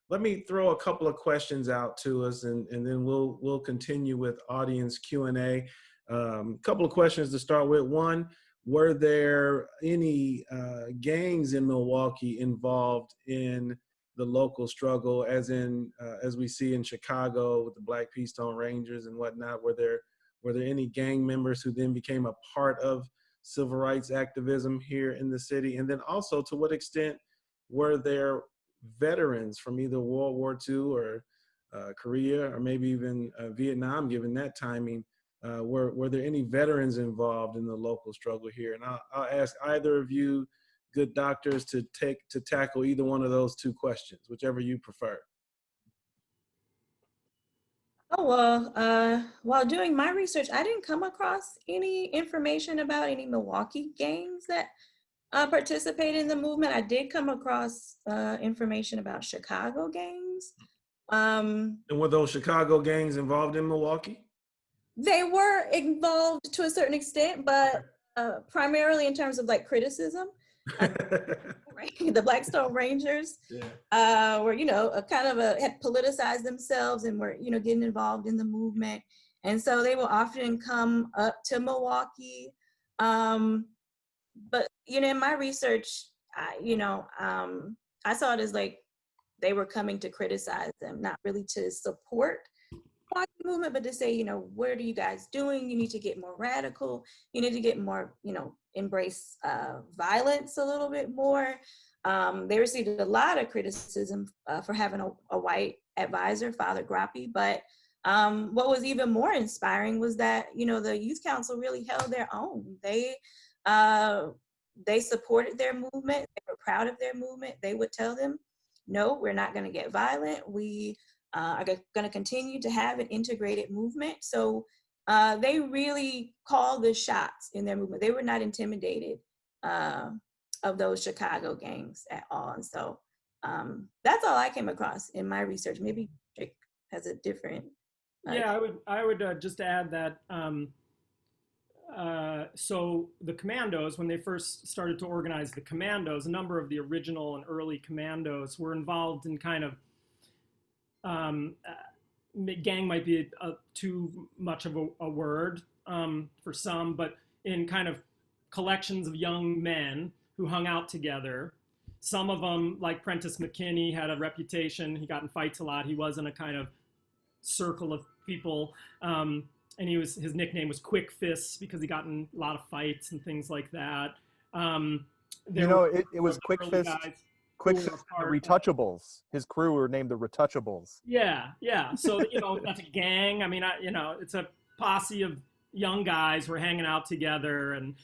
let me throw a couple of questions out to us, and then we'll continue with audience Q&A. Couple of questions to start with. One, were there any gangs in Milwaukee involved in the local struggle, as we see in Chicago with the Black Keystone Rangers and whatnot? Were there any gang members who then became a part of civil rights activism here in the city? And then also, to what extent were there veterans from either World War II or Korea, or maybe even Vietnam, given that timing? Were there any veterans involved in the local struggle here? And I'll ask either of you, good doctors, to tackle either one of those two questions, whichever you prefer. Oh, well, while doing my research, I didn't come across any information about any Milwaukee gangs that participated in the movement. I did come across information about Chicago gangs. And were those Chicago gangs involved in Milwaukee? They were involved to a certain extent, but primarily in terms of like criticism. Right? The Blackstone Rangers were, had politicized themselves and were, getting involved in the movement. And so they will often come up to Milwaukee. But, in my research, I saw it as like they were coming to criticize them, not really to support the movement, but to say, what are you guys doing? You need to get more radical. You need to get more, embrace violence a little bit more. They received a lot of criticism for having a white advisor, Father Grappi. But what was even more inspiring was that, the youth council really held their own. They supported their movement. They were proud of their movement. They would tell them, no, we're not going to get violent. We are going to continue to have an integrated movement. So they really called the shots in their movement. They were not intimidated of those Chicago gangs at all. And so that's all I came across in my research. Maybe Drake has a different. Yeah, I would just add that. So the commandos, when they first started to organize the commandos, a number of the original and early commandos were involved in kind of, gang might be too much of a word for some, but in kind of collections of young men who hung out together. Some of them, like Prentice McKinney, had a reputation. He got in fights a lot. He was in a kind of circle of people. And his nickname was Quick Fists because he got in a lot of fights and things like that. It was Quick Fist. Quick Fist, the Retouchables. His crew were named the Retouchables. Yeah. So that's a gang. I mean, it's a posse of young guys who are hanging out together, and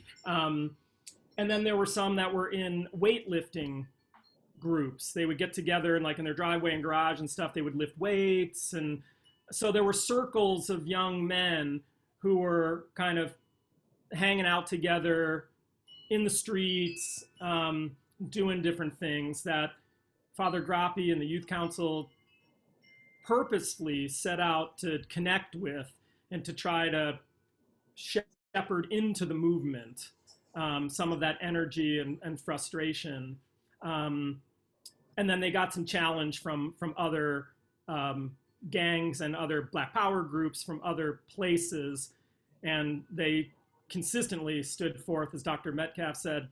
then there were some that were in weightlifting groups. They would get together and, like, in their driveway and garage and stuff, they would lift weights. And so there were circles of young men who were kind of hanging out together in the streets, doing different things that Father Grappi and the Youth Council purposefully set out to connect with and to try to shepherd into the movement some of that energy and frustration. And then they got some challenge from other gangs and other Black Power groups from other places, and they consistently stood forth, as Dr. Metcalf said,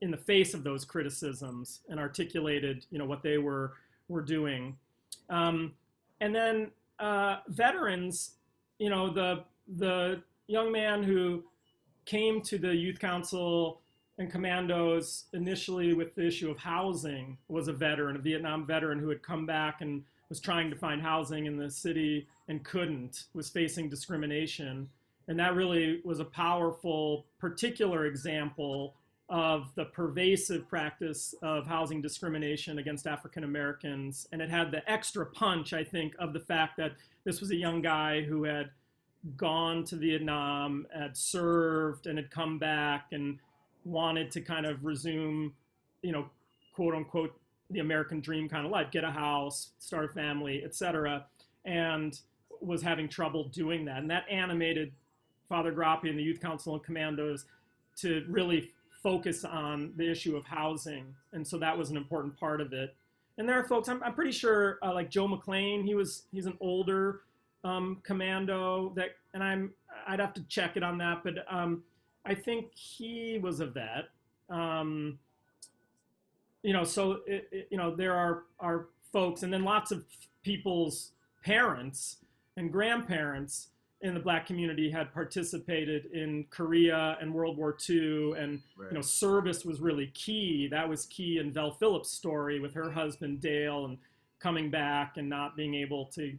in the face of those criticisms and articulated, what they were doing. And then veterans, the young man who came to the Youth Council and commandos initially with the issue of housing was a veteran, a Vietnam veteran who had come back and was trying to find housing in the city and couldn't, was facing discrimination. And that really was a powerful, particular example of the pervasive practice of housing discrimination against African Americans. And it had the extra punch, I think, of the fact that this was a young guy who had gone to Vietnam, had served, and had come back and wanted to kind of resume, quote unquote, the American dream kind of life, get a house, start a family, etc., and was having trouble doing that. And that animated Father Grappi and the Youth Council and Commandos to really focus on the issue of housing. And so that was an important part of it. And there are folks, I'm pretty sure, like Joe McLean, he's an older commando that, and I'd have to check it on that, but I think he was a vet. Um, so there are folks, and then lots of people's parents and grandparents in the Black community had participated in Korea and World War II, and Right. Service was really key. That was key in Vel Phillips' story with her husband Dale, and coming back and not being able to,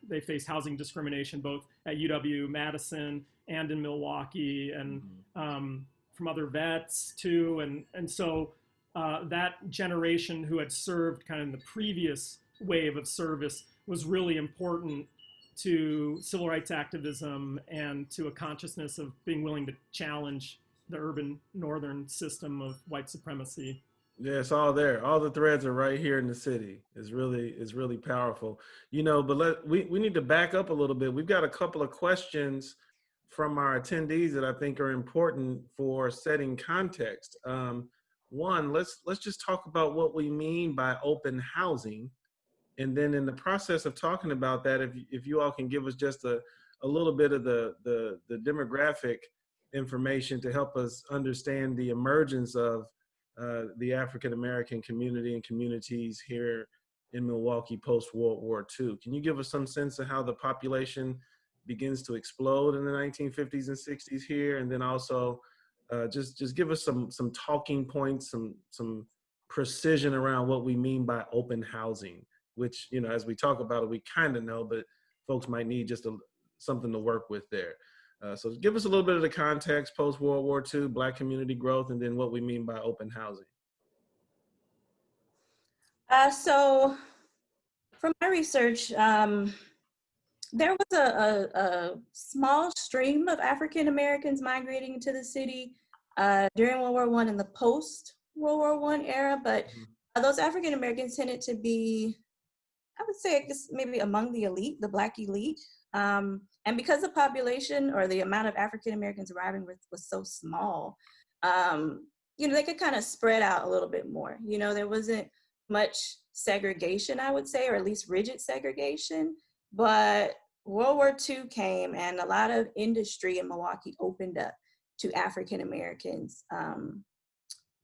they faced housing discrimination both at UW Madison and in Milwaukee, and from other vets too, and so. That generation who had served kind of in the previous wave of service was really important to civil rights activism and to a consciousness of being willing to challenge the urban northern system of white supremacy. Yeah, it's all there. All the threads are right here in the city. It's really powerful. But we need to back up a little bit. We've got a couple of questions from our attendees that I think are important for setting context. One, let's just talk about what we mean by open housing. And then in the process of talking about that, if you all can give us just a little bit of the demographic information to help us understand the emergence of the African-American community and communities here in Milwaukee post-World War II. Can you give us some sense of how the population begins to explode in the 1950s and 60s here? And then also just give us some talking points, some precision around what we mean by open housing, which, as we talk about it, we kind of know, but folks might need just something to work with there. So give us a little bit of the context, post-World War II, Black community growth, and then what we mean by open housing. So from my research, there was a small stream of African Americans migrating to the city during World War I and the post-World War I era, but those African Americans tended to be, I would say, I guess maybe among the elite, the Black elite. And because the population or the amount of African Americans arriving was so small, they could kind of spread out a little bit more. There wasn't much segregation, I would say, or at least rigid segregation. But World War II came and a lot of industry in Milwaukee opened up to African Americans,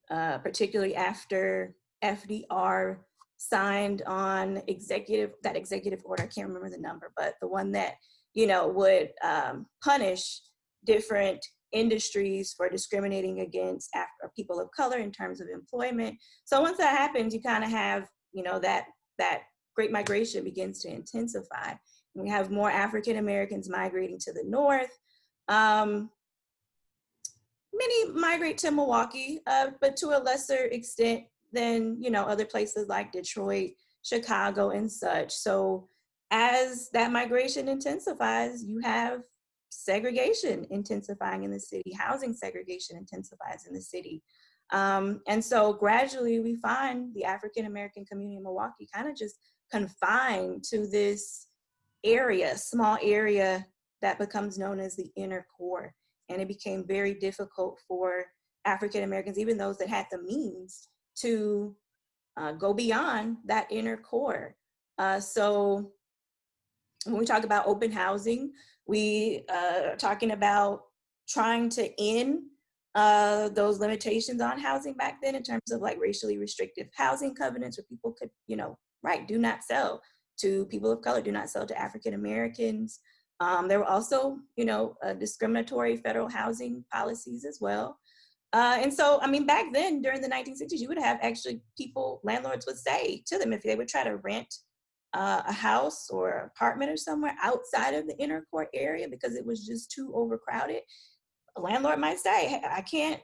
particularly after FDR signed on executive order. I can't remember the number, but the one that, would punish different industries for discriminating against people of color in terms of employment. So once that happens, you kind of have, that Great Migration begins to intensify. We have more African Americans migrating to the north. Many migrate to Milwaukee, but to a lesser extent than, other places like Detroit, Chicago, and such. So as that migration intensifies, you have segregation intensifying in the city, housing segregation intensifies in the city. And so gradually we find the African American community in Milwaukee kind of just confined to this small area that becomes known as the inner core. And it became very difficult for African Americans, even those that had the means, to go beyond that inner core. So when we talk about open housing, we are talking about trying to end those limitations on housing back then in terms of like racially restrictive housing covenants where people could, do not sell to people of color, do not sell to African Americans. There were also, discriminatory federal housing policies as well. And so, back then during the 1960s, you would have actually landlords would say to them if they would try to rent a house or apartment or somewhere outside of the inner core area because it was just too overcrowded, a landlord might say, hey, I can't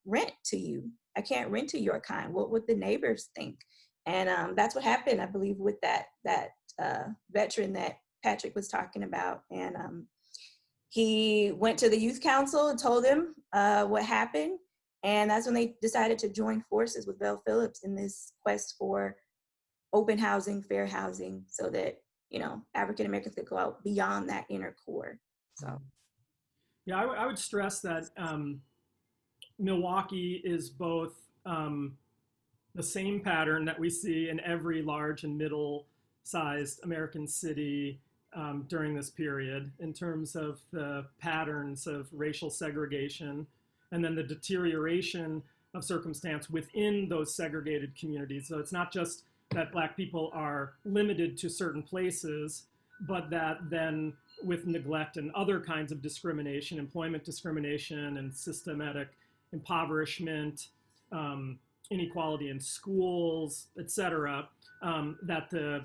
rent to you. I can't rent to your kind. What would the neighbors think? And that's what happened, I believe, with that veteran that Patrick was talking about. And he went to the youth council and told them what happened. And that's when they decided to join forces with Vel Phillips in this quest for open housing, fair housing, so that, African Americans could go out beyond that inner core. So. Yeah, I would stress that Milwaukee is both the same pattern that we see in every large and middle-sized American city during this period in terms of the patterns of racial segregation and then the deterioration of circumstance within those segregated communities. So it's not just that Black people are limited to certain places, but that then with neglect and other kinds of discrimination, employment discrimination and systematic impoverishment, inequality in schools, et cetera, that the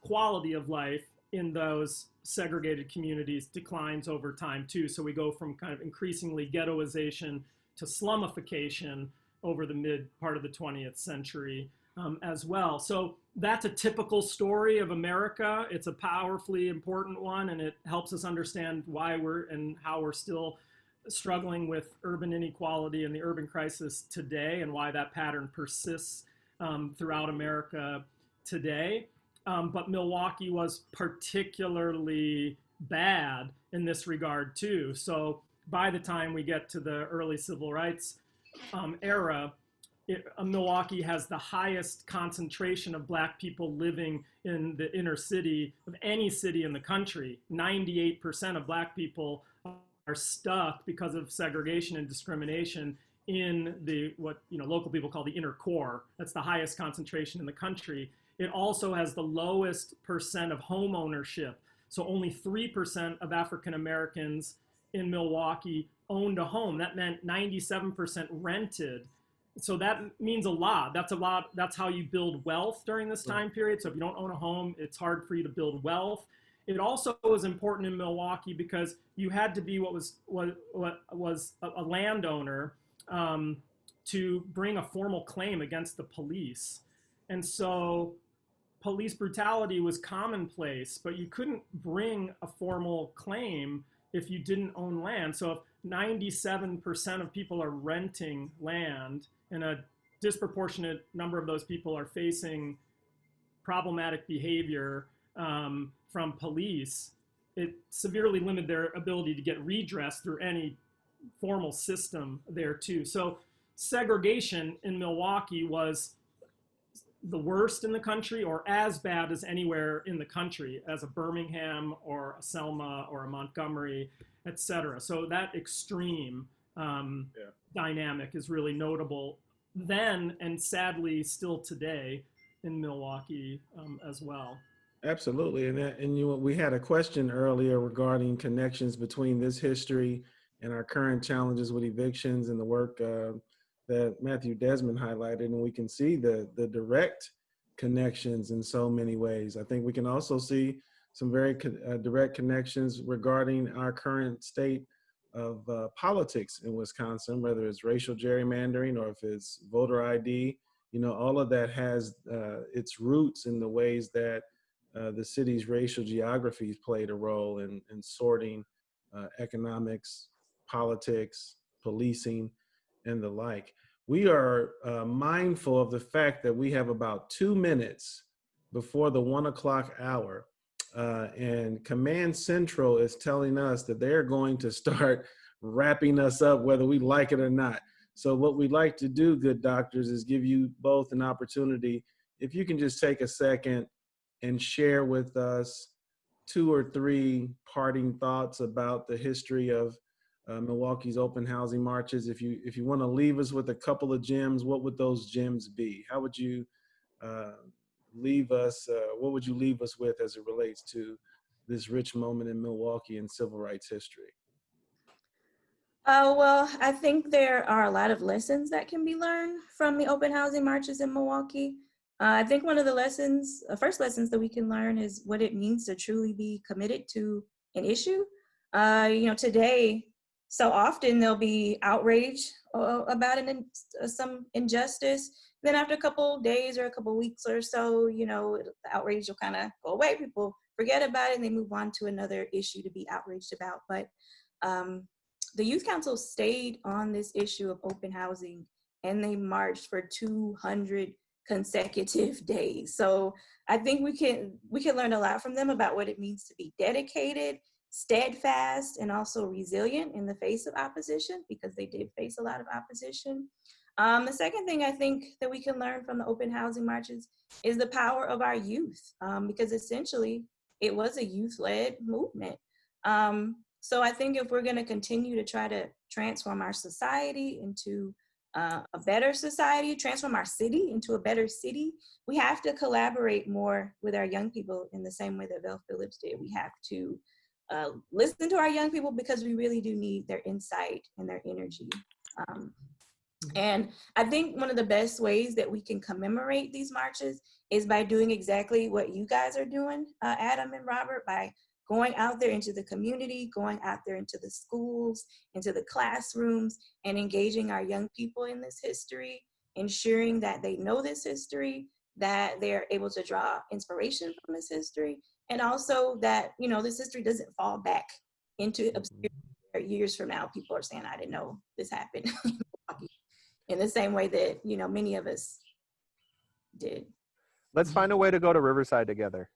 quality of life in those segregated communities declines over time too. So we go from kind of increasingly ghettoization to slumification over the mid part of the 20th century as well. So that's a typical story of America. It's a powerfully important one, and it helps us understand why we're and how we're still struggling with urban inequality and the urban crisis today, and why that pattern persists throughout America today. But Milwaukee was particularly bad in this regard too. So by the time we get to the early civil rights era, Milwaukee has the highest concentration of Black people living in the inner city of any city in the country. 98% of Black people are stuck because of segregation and discrimination in the what local people call the inner core. That's the highest concentration in the country. It also has the lowest percent of home ownership. So only 3% of African Americans in Milwaukee owned a home. That meant 97% rented. So that means a lot. That's a lot. That's how you build wealth during this time period. So if you don't own a home, it's hard for you to build wealth. It also was important in Milwaukee because you had to be what was a landowner to bring a formal claim against the police. And so police brutality was commonplace, but you couldn't bring a formal claim if you didn't own land. So if 97% of people are renting land and a disproportionate number of those people are facing problematic behavior from police, it severely limited their ability to get redress through any formal system there too. So segregation in Milwaukee was the worst in the country, or as bad as anywhere in the country, as a Birmingham or a Selma or a Montgomery, et cetera. So that extreme dynamic is really notable then, and sadly still today in Milwaukee as well. Absolutely, and we had a question earlier regarding connections between this history and our current challenges with evictions and the work that Matthew Desmond highlighted, and we can see the direct connections in so many ways. I think we can also see some very direct connections regarding our current state of politics in Wisconsin, whether it's racial gerrymandering or if it's voter ID. All of that has its roots in the ways that the city's racial geographies played a role in sorting economics, politics, policing, and the like. We are mindful of the fact that we have about 2 minutes before the 1 o'clock hour. And Command Central is telling us that they're going to start wrapping us up whether we like it or not. So what we'd like to do, good doctors, is give you both an opportunity. If you can just take a second and share with us 2 or 3 parting thoughts about the history of Milwaukee's open housing marches. If you want to leave us with a couple of gems, what would those gems be? How would you leave us? What would you leave us with as it relates to this rich moment in Milwaukee and civil rights history? Well, I think there are a lot of lessons that can be learned from the open housing marches in Milwaukee. I think one of the first lessons that we can learn is what it means to truly be committed to an issue. Today, so often there'll be outrage about some injustice. Then after a couple days or a couple weeks or so, the outrage will kind of go away. People forget about it and they move on to another issue to be outraged about. But the Youth Council stayed on this issue of open housing, and they marched for 200 consecutive days. So I think we can learn a lot from them about what it means to be dedicated, steadfast, and also resilient in the face of opposition, because they did face a lot of opposition. The second thing I think that we can learn from the open housing marches is the power of our youth, because essentially it was a youth-led movement. So I think if we're going to continue to try to transform our society into a better society, transform our city into a better city, we have to collaborate more with our young people in the same way that Vel Phillips did. We have to listen to our young people because we really do need their insight and their energy. And I think one of the best ways that we can commemorate these marches is by doing exactly what you guys are doing, Adam and Robert, by going out there into the community, going out there into the schools, into the classrooms, and engaging our young people in this history, ensuring that they know this history, that they're able to draw inspiration from this history, and also that, you know, this history doesn't fall back into obscurity. Years from now, people are saying, I didn't know this happened in Milwaukee, in the same way that, you know, many of us did. Let's find a way to go to Riverside together.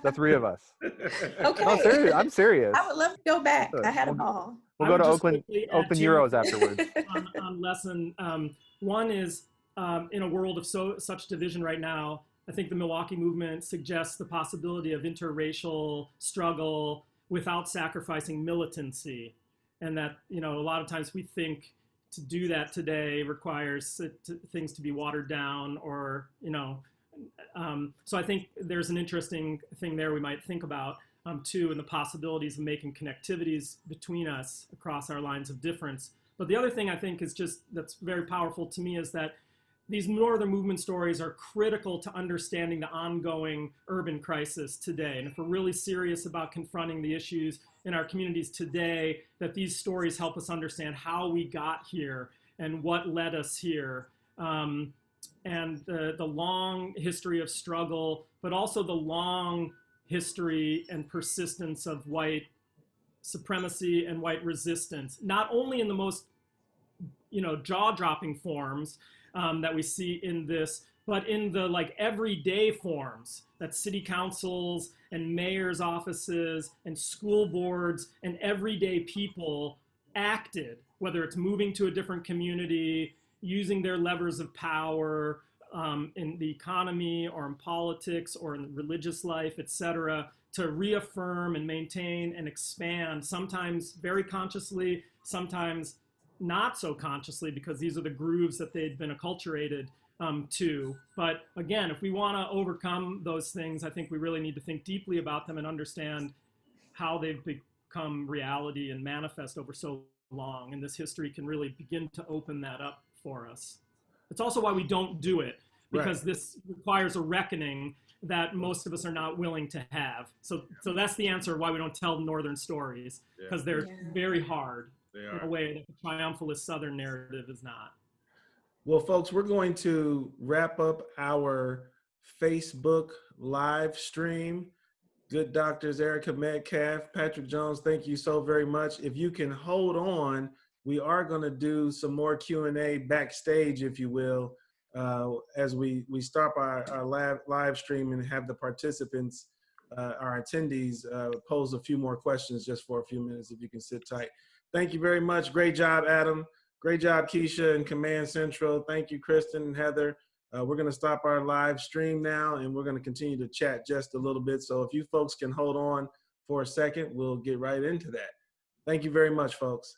The three of us. Okay. No, serious. I'm serious. I would love to go back. I had a ball. We'll go to Oakland Euros afterwards. on lesson. One is, in a world of such division right now, I think the Milwaukee movement suggests the possibility of interracial struggle without sacrificing militancy. And that, you know, a lot of times we think to do that today requires things to be watered down, or, you know, so I think there's an interesting thing there we might think about too, and the possibilities of making connectivities between us across our lines of difference. But the other thing I think is just that's very powerful to me is that these Northern movement stories are critical to understanding the ongoing urban crisis today. And if we're really serious about confronting the issues in our communities today, that these stories help us understand how we got here and what led us here. And the long history of struggle, but also the long history and persistence of white supremacy and white resistance, not only in the most, you know, jaw-dropping forms that we see in this, but in the like everyday forms that city councils and mayor's offices and school boards and everyday people acted, whether it's moving to a different community, using their levers of power in the economy or in politics or in religious life, et cetera, to reaffirm and maintain and expand, sometimes very consciously, sometimes not so consciously, because these are the grooves that they'd been acculturated to. But again, if we want to overcome those things, I think we really need to think deeply about them and understand how they've become reality and manifest over so long. And this history can really begin to open that up for us. It's also why we don't do it, because this requires a reckoning that most of us are not willing to have. So that's the answer why we don't tell Northern stories, because they're very hard. In a way that the triumphalist Southern narrative is not. Well, folks, we're going to wrap up our Facebook live stream. Good doctors, Erica Metcalf, Patrick Jones, thank you so very much. If you can hold on, we are going to do some more Q&A backstage, if you will, as we start our live stream and have the participants, our attendees, pose a few more questions just for a few minutes, if you can sit tight. Thank you very much. Great job, Adam. Great job, Keisha and Command Central. Thank you, Kristen and Heather. We're going to stop our live stream now, and we're going to continue to chat just a little bit. So if you folks can hold on for a second, we'll get right into that. Thank you very much, folks.